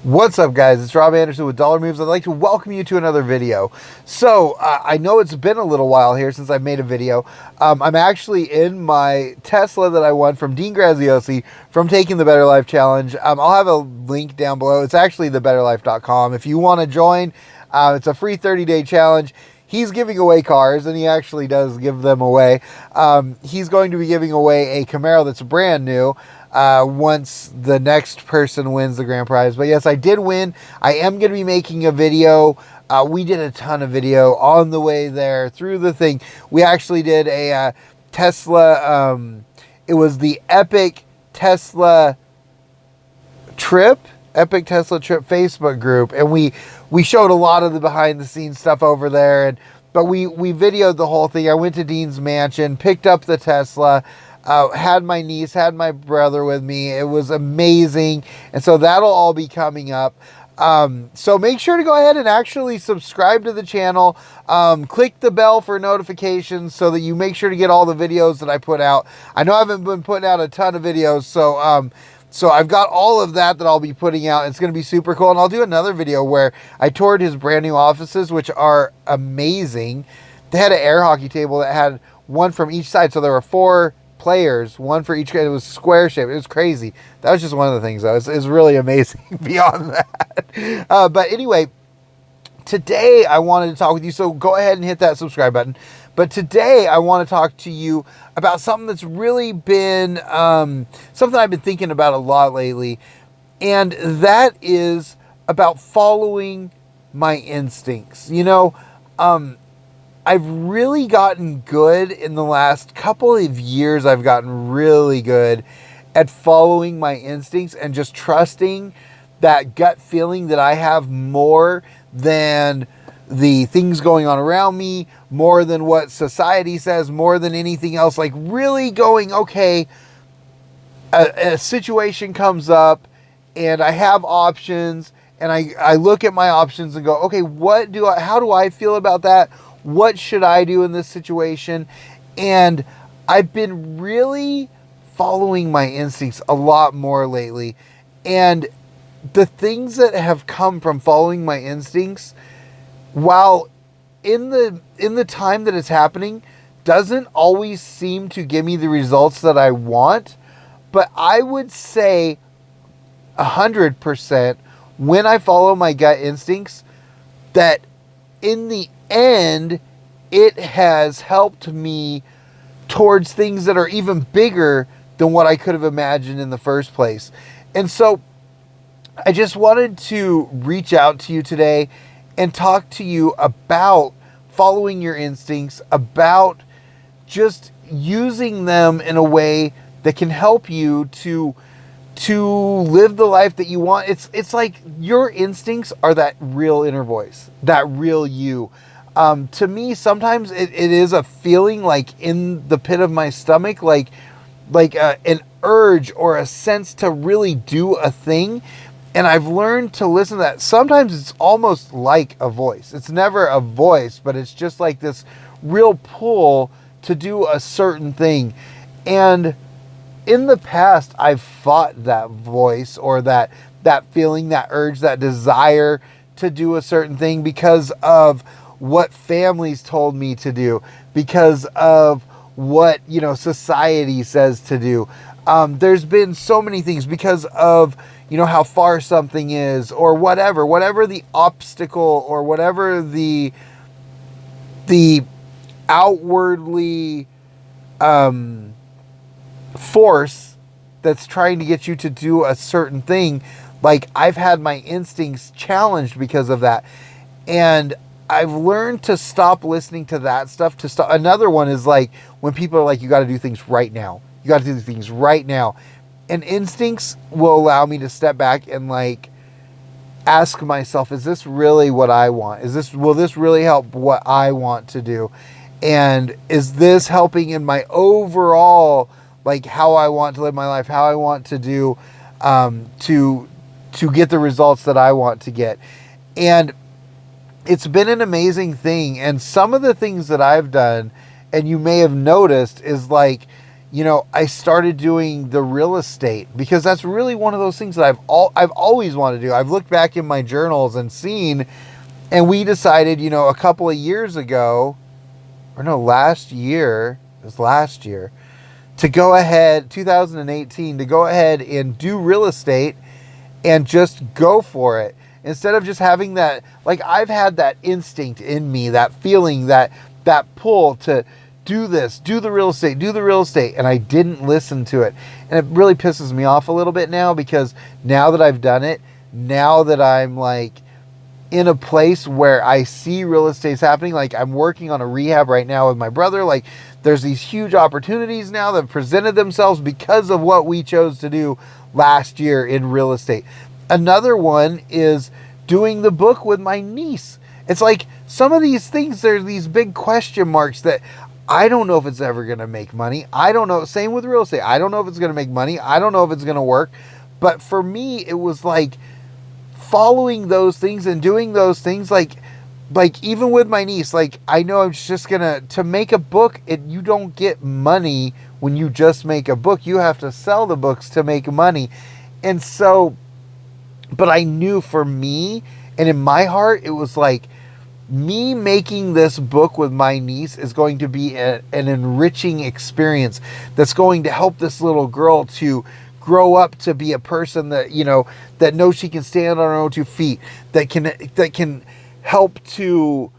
What's up, guys? It's Rob Anderson with DollarMoves. I'd like to welcome you to another video. So, I know it's been a little while here since I made a video. I'm actually in my Tesla that I won from Dean Graziosi from taking the Better Life Challenge. I'll have a link down below. It's actually thebetterlife.com. If you want to join, it's a free 30-day challenge. He's giving away cars, and he actually does give them away. He's going to be giving away a Camaro that's brand new once the next person wins the grand prize. But yes, I did win. I am going to be making a video. We did a ton of video on the way there through the thing. We actually did a Tesla. It was the Epic Tesla Trip Facebook group, and we showed a lot of the behind the scenes stuff over there, but we videoed the whole thing. I went to Dean's mansion, picked up the Tesla, had my niece, had my brother with me. It was amazing, and so that'll all be coming up. So make sure to go ahead and actually subscribe to the channel. Click the bell for notifications so that you make sure to get all the videos that I put out. I know I haven't been putting out a ton of videos, so I've got all of that I'll be putting out. It's going to be super cool. And I'll do another video where I toured his brand new offices, which are amazing. They had an air hockey table that had one from each side. So there were 4 players, one for each. It was square shaped. It was crazy. That was just one of the things, though. It's really amazing beyond that. But anyway, today I wanted to talk with you. So go ahead and hit that subscribe button. But today I want to talk to you about something that's really been something I've been thinking about a lot lately. And that is about following my instincts. You know, I've really gotten good in the last couple of years. I've gotten really good at following my instincts and just trusting that gut feeling that I have more than the things going on around me, more than what society says, more than anything else. Like really going, okay, a situation comes up and I have options, and I look at my options and go, okay, how do I feel about that? What should I do in this situation? And I've been really following my instincts a lot more lately. And the things that have come from following my instincts, while in the time that it's happening, doesn't always seem to give me the results that I want, but I would say 100% when I follow my gut instincts, that in the end, it has helped me towards things that are even bigger than what I could have imagined in the first place. And so I just wanted to reach out to you today and talk to you about following your instincts, about just using them in a way that can help you to live the life that you want. It's like your instincts are that real inner voice, that real you. To me, sometimes it is a feeling like in the pit of my stomach, like an urge or a sense to really do a thing. And I've learned to listen to that. Sometimes it's almost like a voice. It's never a voice, but it's just like this real pull to do a certain thing. And in the past, I've fought that voice or that feeling, that urge, that desire to do a certain thing because of what families told me to do, because of what, society says to do. There's been so many things because of, how far something is, or whatever the obstacle, or whatever the outwardly force that's trying to get you to do a certain thing. Like, I've had my instincts challenged because of that. And I've learned to stop listening to that stuff. Another one is like when people are like, you got to do things right now. You got to do things right now. And instincts will allow me to step back and like ask myself, is this really what I want? Will this really help what I want to do? And is this helping in my overall, like how I want to live my life, how I want to do, to get the results that I want to get? And it's been an amazing thing. And some of the things that I've done, and you may have noticed, is like, I started doing the real estate, because that's really one of those things that I've always wanted to do. I've looked back in my journals and seen, and we decided, a couple of years ago, or no, last year, it was last year, to go ahead, 2018, to go ahead and do real estate and just go for it. Instead of just having that, like, I've had that instinct in me, that feeling, that pull to do this, do the real estate, and I didn't listen to it. And it really pisses me off a little bit now, because now that I've done it, now that I'm like in a place where I see real estate's happening, like I'm working on a rehab right now with my brother, like there's these huge opportunities now that have presented themselves because of what we chose to do last year in real estate. Another one is doing the book with my niece. It's like some of these things, there's these big question marks that I don't know if it's ever going to make money. I don't know. Same with real estate. I don't know if it's going to make money. I don't know if it's going to work. But for me, it was like following those things and doing those things, like even with my niece, like I know I'm just to make a book, you don't get money when you just make a book. You have to sell the books to make money. And so, but I knew for me, and in my heart, it was like, me making this book with my niece is going to be an enriching experience that's going to help this little girl to grow up to be a person that, that knows she can stand on her own 2 feet, that can help to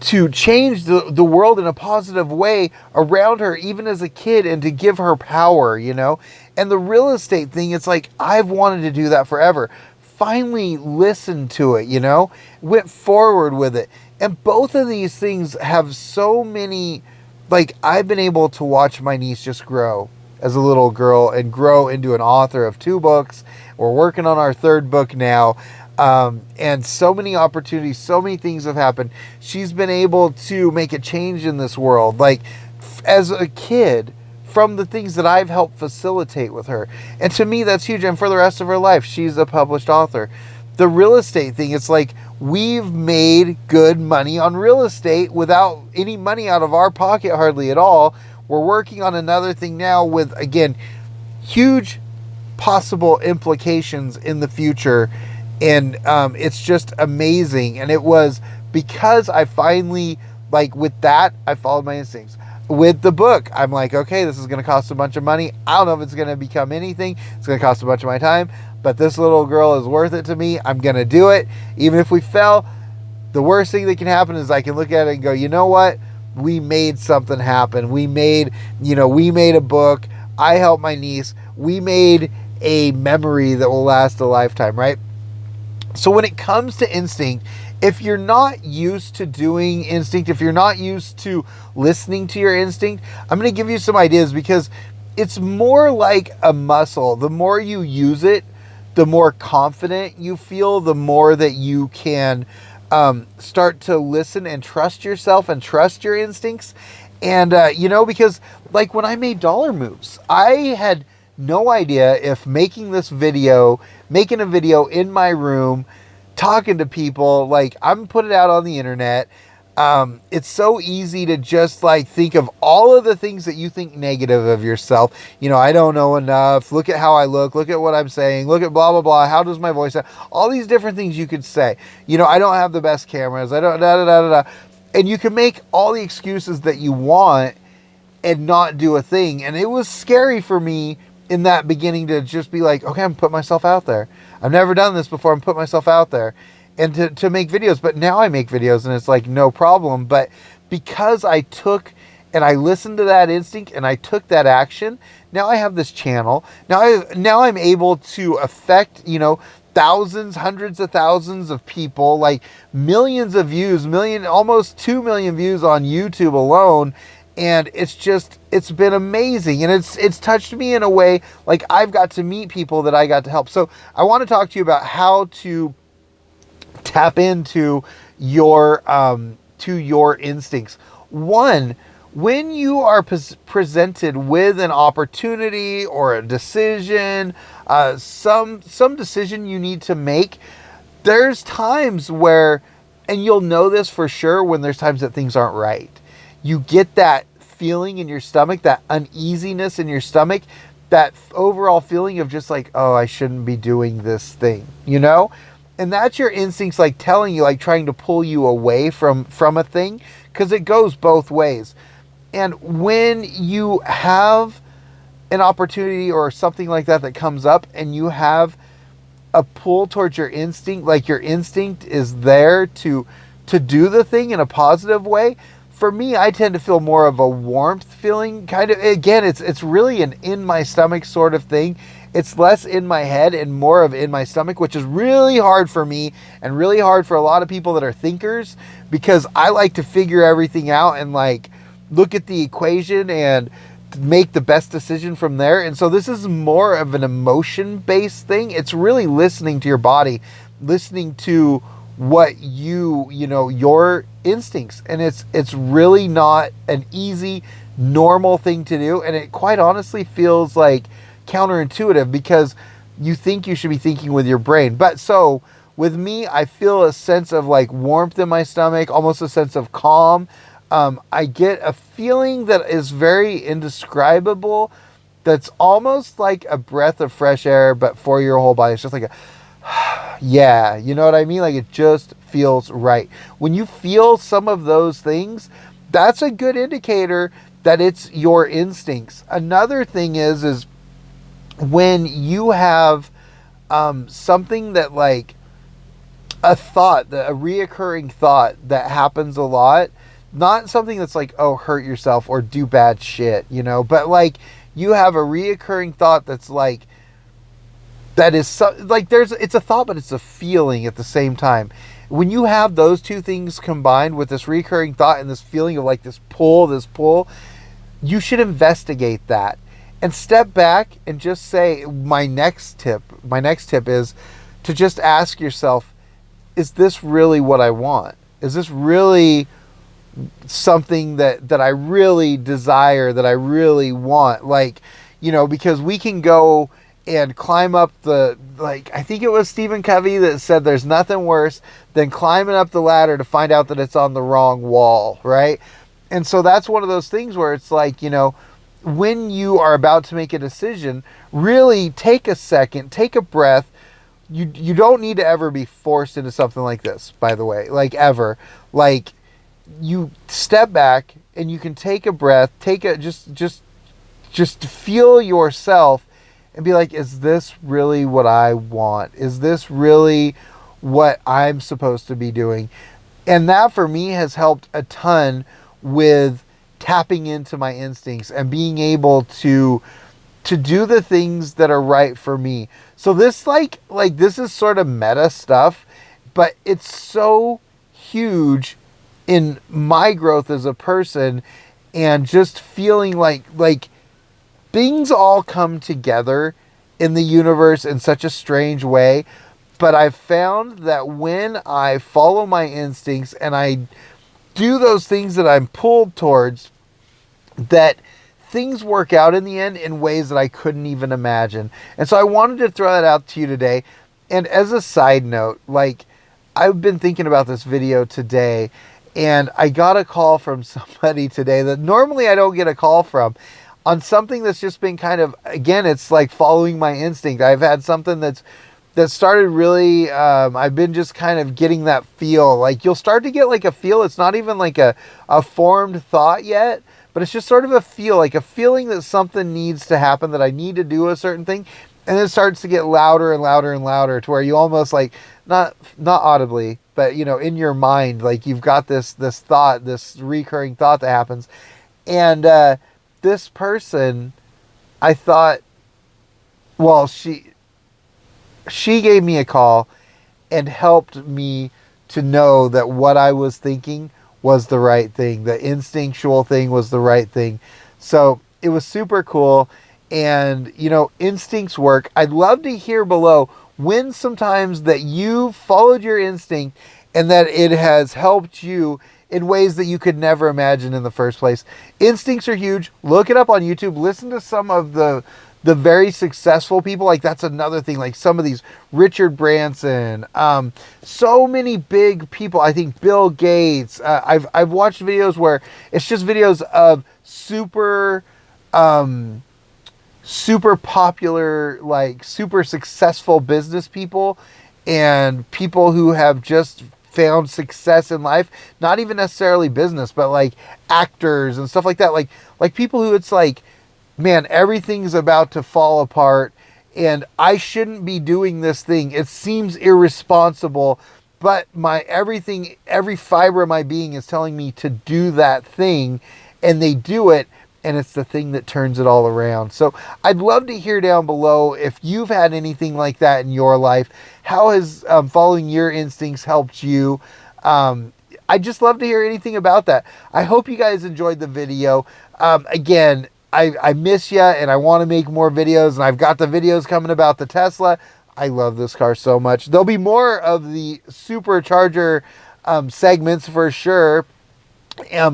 change the world in a positive way around her, even as a kid, and to give her power, And the real estate thing, it's like, I've wanted to do that forever. Finally listened to it, went forward with it. And both of these things have so many, like, I've been able to watch my niece just grow as a little girl and grow into an author of 2 books. We're working on our 3rd book now. And so many opportunities, so many things have happened. She's been able to make a change in this world. Like, as a kid, from the things that I've helped facilitate with her. And to me, that's huge. And for the rest of her life, she's a published author. The real estate thing, it's like we've made good money on real estate without any money out of our pocket, hardly at all. We're working on another thing now with, again, huge possible implications in the future. And it's just amazing. And it was because I finally, like with that, I followed my instincts. With the book, I'm like, okay, this is going to cost a bunch of money. I don't know if it's going to become anything. It's going to cost a bunch of my time, but this little girl is worth it to me. I'm going to do it. Even if we fail, the worst thing that can happen is I can look at it and go, you know what? We made something happen. We made a book. I helped my niece. We made a memory that will last a lifetime, right? So when it comes to instinct, if you're not used to doing instinct, if you're not used to listening to your instinct, I'm going to give you some ideas, because it's more like a muscle. The more you use it, the more confident you feel, the more that you can start to listen and trust yourself and trust your instincts. And, because like when I made DollarMoves, I had no idea if making a video in my room, talking to people, like I'm putting it out on the internet. It's so easy to just like think of all of the things that you think negative of yourself. I don't know enough. Look at how I look at what I'm saying. Look at blah, blah, blah. How does my voice sound? All these different things you could say. I don't have the best cameras. I don't, da, da, da, da, da. And you can make all the excuses that you want and not do a thing. And it was scary for me in that beginning to just be like, okay, I'm putting myself out there. I've never done this before. I'm putting myself out there and to make videos. But now I make videos and it's like no problem. But because I took and I listened to that instinct and I took that action, now I have this channel. Now I'm able to affect, thousands, hundreds of thousands of people, like millions of views, almost 2 million views on YouTube alone. And it's been amazing. And it's touched me in a way, like I've got to meet people that I got to help. So I want to talk to you about how to tap into your instincts. One, when you are presented with an opportunity or a decision, some decision you need to make, there's times where, and you'll know this for sure when there's times that things aren't right. You get that feeling in your stomach, that uneasiness in your stomach, that overall feeling of just like, oh, I shouldn't be doing this thing, you know? And that's your instincts like telling you, like trying to pull you away from a thing, because it goes both ways. And when you have an opportunity or something like that that comes up and you have a pull towards your instinct, like your instinct is there to do the thing in a positive way. For me, I tend to feel more of a warmth feeling, kind of. Again, it's really an in my stomach sort of thing. It's less in my head and more of in my stomach, which is really hard for me and really hard for a lot of people that are thinkers, because I like to figure everything out and like look at the equation and make the best decision from there. And so this is more of an emotion-based thing. It's really listening to your body, listening to what you know, your instincts. And it's really not an easy, normal thing to do. And it quite honestly feels like counterintuitive, because you think you should be thinking with your brain. But so with me, I feel a sense of like warmth in my stomach, almost a sense of calm. I get a feeling that is very indescribable, that's almost like a breath of fresh air, but for your whole body. It's just like a, yeah, you know what I mean? Like it just feels right. When you feel some of those things, that's a good indicator that it's your instincts. Another thing is when you have something that like a thought, a reoccurring thought that happens a lot, not something that's like, oh, hurt yourself or do bad shit, you know, but like you have a reoccurring thought that's like, that is so, like it's a thought, but it's a feeling at the same time. When you have those two things combined with this recurring thought and this feeling of like this pull, you should investigate that and step back and just say, my next tip is to just ask yourself, is this really what I want? Is this really something that I really desire, that I really want? Like, you know, because we can go and climb up the, like, I think it was Stephen Covey that said there's nothing worse than climbing up the ladder to find out that it's on the wrong wall, right? And so that's one of those things where it's like, you know, when you are about to make a decision, really take a second, take a breath. You don't need to ever be forced into something like this, by the way, like ever. Like, you step back and you can take a breath, just feel yourself and be like, is this really what I want? Is this really what I'm supposed to be doing? And that for me has helped a ton with tapping into my instincts and being able to do the things that are right for me. So this like this is sort of meta stuff, but it's so huge in my growth as a person, and just feeling like things all come together in the universe in such a strange way. But I've found that when I follow my instincts and I do those things that I'm pulled towards, that things work out in the end in ways that I couldn't even imagine. And so I wanted to throw that out to you today. And as a side note, like, I've been thinking about this video today, and I got a call from somebody today that normally I don't get a call from, on something that's just been kind of, again, it's like following my instinct. I've had something that started really, I've been just kind of getting that feel. Like, you'll start to get like a feel. It's not even like a formed thought yet, but it's just sort of a feel, like a feeling that something needs to happen, that I need to do a certain thing. And then it starts to get louder and louder and louder, to where you almost like, not audibly, but, you know, in your mind, like you've got this thought, this recurring thought that happens. And this person, I thought, well, she gave me a call and helped me to know that what I was thinking was the right thing. The instinctual thing was the right thing. So it was super cool. And, you know, instincts work. I'd love to hear below when sometimes that you followed your instinct and that it has helped you in ways that you could never imagine in the first place. Instincts are huge. Look it up on YouTube. Listen to some of the the very successful people, like that's another thing, like some of these Richard Branson, so many big people. I think Bill Gates. I've watched videos where it's just videos of super popular, like super successful business people and people who have just found success in life, not even necessarily business, but like actors and stuff like that. Like people who it's like, man, everything's about to fall apart and I shouldn't be doing this thing. It seems irresponsible, but my everything, every fiber of my being is telling me to do that thing, and they do it. And it's the thing that turns it all around. So I'd love to hear down below if you've had anything like that in your life. How has following your instincts helped you? I'd just love to hear anything about that. I hope you guys enjoyed the video. Again, I miss you and I want to make more videos. And I've got the videos coming about the Tesla. I love this car so much. There'll be more of the supercharger segments for sure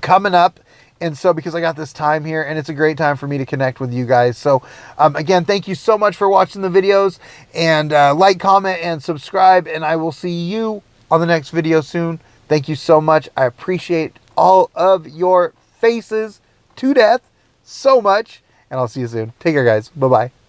coming up. And so, because I got this time here, and it's a great time for me to connect with you guys. So, again, thank you so much for watching the videos. And like, comment, and subscribe. And I will see you on the next video soon. Thank you so much. I appreciate all of your faces to death so much. And I'll see you soon. Take care, guys. Bye-bye.